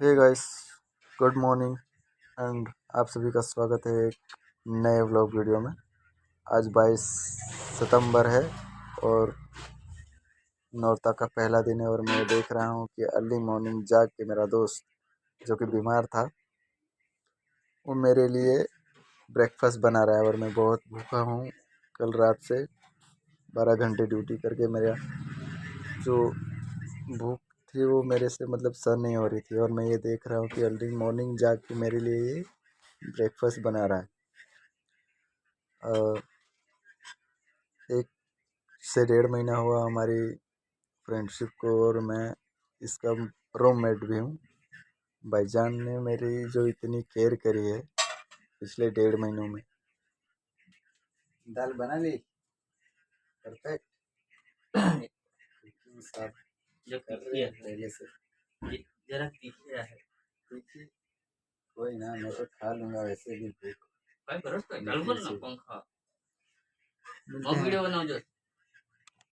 Hey guys, good morning and आप सभी का स्वागत है एक नए व्लॉग वीडियो में। आज 22 सितंबर है और नौरता का पहला दिन है और मैं देख रहा हूँ कि अर्ली मॉर्निंग जाग के मेरा दोस्त जो कि बीमार था वो मेरे लिए ब्रेकफास्ट बना रहा है और मैं बहुत भूखा हूँ। कल रात से 12 घंटे ड्यूटी करके मेरा जो भूख थी वो मेरे से सहन नहीं हो रही थी और मैं ये देख रहा हूँ कि अर्ली मॉर्निंग जाग के मेरे लिए ये ब्रेकफास्ट बना रहा है। एक से 1.5 महीना हुआ हमारी फ्रेंडशिप को और मैं इसका रूममेट भी हूँ। भाईजान ने मेरी जो इतनी केयर करी है पिछले 1.5 महीनों में। दाल बना ली परफेक्ट। साफ जो कर तीखी रहे है हैं पहले से। जरा तीखी है। ठीक, कोई ना, मैं तो खा लूंगा वैसे भी। काय करत काय चालू कर ना पंखा मिलते मग हैं व्हिडिओ बनव जो